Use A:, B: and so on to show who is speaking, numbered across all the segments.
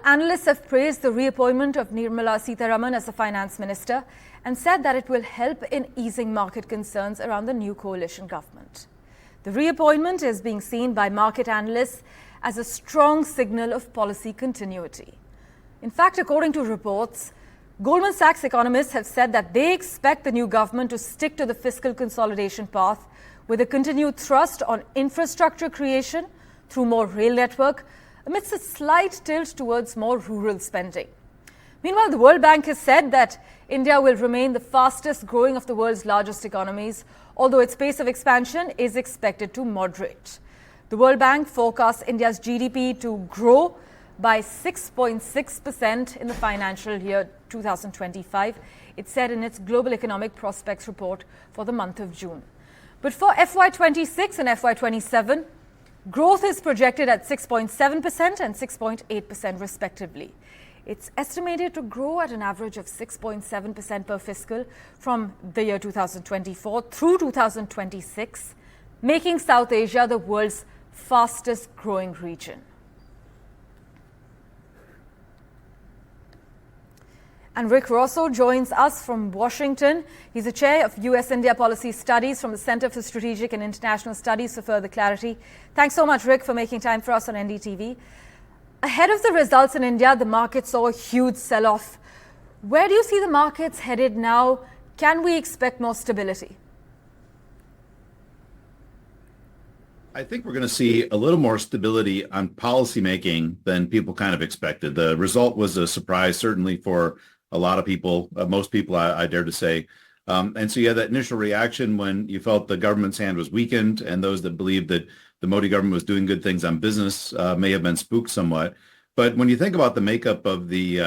A: analysts have praised the reappointment of Nirmala Sitharaman as the finance minister and said that it will help in easing market concerns around the new coalition government. The reappointment is being seen by market analysts as a strong signal of policy continuity. In fact, according to reports, Goldman Sachs economists have said that they expect the new government to stick to the fiscal consolidation path with a continued thrust on infrastructure creation through more rail network, amidst a slight tilt towards more rural spending. Meanwhile, the World Bank has said that India will remain the fastest growing of the world's largest economies, although its pace of expansion is expected to moderate. The World Bank forecasts India's GDP to grow by 6.6% in the financial year 2025, it said in its Global Economic Prospects report for the month of June. But for FY26 and FY27, growth is projected at 6.7% and 6.8% respectively. It's estimated to grow at an average of 6.7% per fiscal from the year 2024 through 2026, making South Asia the world's fastest growing region. And Rick Rossow joins us from Washington. He's the chair of US-India Policy Studies from the Center for Strategic and International Studies for further clarity. Thanks so much, Rick, for making time for us on NDTV. Ahead of the results in India, the market saw a huge sell-off. Where do you see the markets headed now? Can we expect more stability?
B: I think we're going to see a little more stability on policymaking than people kind of expected. The result was a surprise, certainly for a lot of people, most people, I dare to say. And so you had that initial reaction when you felt the government's hand was weakened, and those that believed that the Modi government was doing good things on business may have been spooked somewhat. But when you think about the makeup of the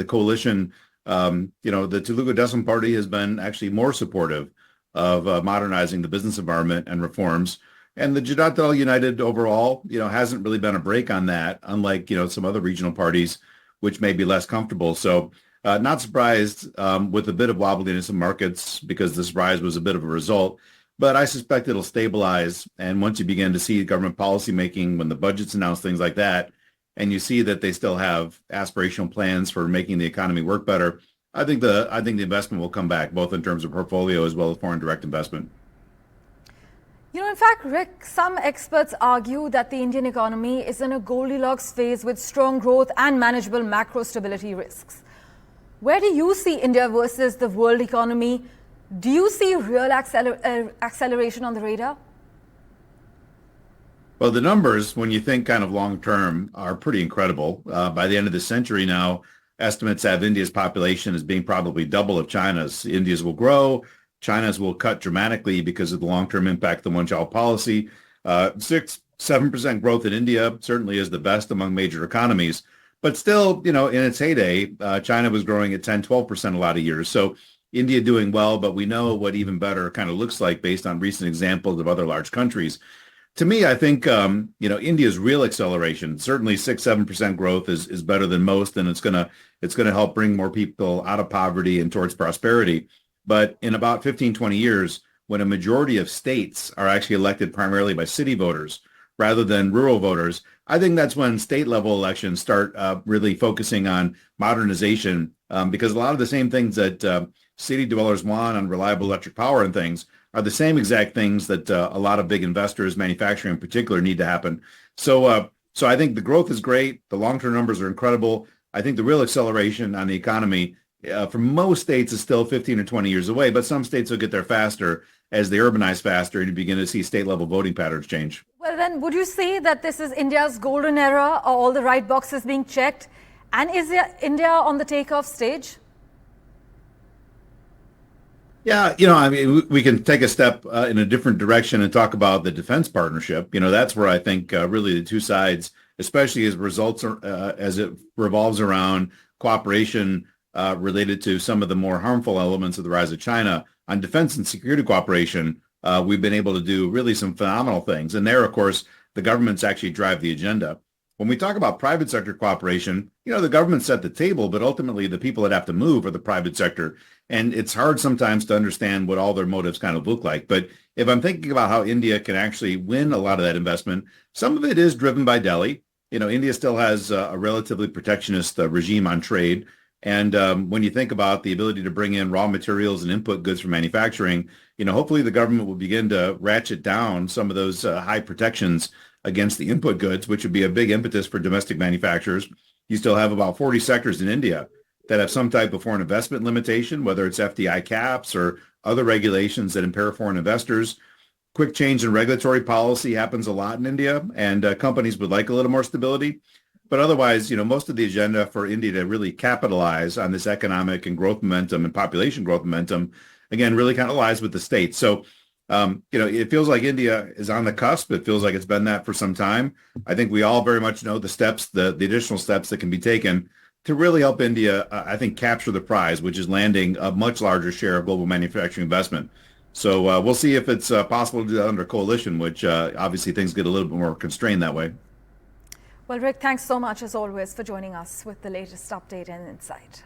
B: coalition, the Telugu Desam Party has been actually more supportive of modernizing the business environment and reforms. And the Janata Dal United overall, hasn't really been a break on that, unlike, some other regional parties, which may be less comfortable. So not surprised with a bit of wobbliness in markets because this rise was a bit of a result. But I suspect it'll stabilize. And once you begin to see government policy making, when the budget's announced, things like that, and you see that they still have aspirational plans for making the economy work better, I think the investment will come back, both in terms of portfolio as well as foreign direct investment.
A: In fact, Rick, some experts argue that the Indian economy is in a Goldilocks phase with strong growth and manageable macro stability risks. Where do you see India versus the world economy? Do you see real acceleration on the radar?
B: Well, the numbers, when you think kind of long term, are pretty incredible. By the end of the century now, estimates have India's population as being probably double of China's. India's will grow. China's will cut dramatically because of the long-term impact of the one-child policy. 6-7% growth in India certainly is the best among major economies. But still, in its heyday, China was growing at 10-12% a lot of years. So India doing well, but we know what even better kind of looks like based on recent examples of other large countries. To me, I think, India's real acceleration, certainly 6-7% growth is better than most, and it's going to help bring more people out of poverty and towards prosperity. But in about 15-20 years, when a majority of states are actually elected primarily by city voters rather than rural voters, I think that's when state-level elections start really focusing on modernization, because a lot of the same things that city dwellers want on reliable electric power and things are the same exact things that a lot of big investors, manufacturing in particular, need to happen. So I think the growth is great. The long-term numbers are incredible. I think the real acceleration on the economy for most states is still 15 or 20 years away, but some states will get there faster as they urbanize faster and you begin to see state-level voting patterns change.
A: Well, then, would you say that this is India's golden era? Are all the right boxes being checked? And is India on the takeoff stage?
B: Yeah, we can take a step in a different direction and talk about the defense partnership. That's where I think really the two sides, especially as it revolves around cooperation related to some of the more harmful elements of the rise of China. On defense and security cooperation, we've been able to do really some phenomenal things. And there, of course, the governments actually drive the agenda. When we talk about private sector cooperation, the government set the table, but ultimately the people that have to move are the private sector. And it's hard sometimes to understand what all their motives kind of look like. But if I'm thinking about how India can actually win a lot of that investment, some of it is driven by Delhi. India still has a relatively protectionist regime on trade. And when you think about the ability to bring in raw materials and input goods for manufacturing, hopefully the government will begin to ratchet down some of those high protections against the input goods, which would be a big impetus for domestic manufacturers. You still have about 40 sectors in India that have some type of foreign investment limitation, whether it's FDI caps or other regulations that impair foreign investors. Quick change in regulatory policy happens a lot in India, and companies would like a little more stability. But otherwise, most of the agenda for India to really capitalize on this economic and growth momentum and population growth momentum, again, really kind of lies with the states. So, it feels like India is on the cusp. It feels like it's been that for some time. I think we all very much know the steps, the additional steps that can be taken to really help India, I think, capture the prize, which is landing a much larger share of global manufacturing investment. So we'll see if it's possible to do that under coalition, which obviously things get a little bit more constrained that way.
A: Well, Rick, thanks so much as always for joining us with the latest update and insight.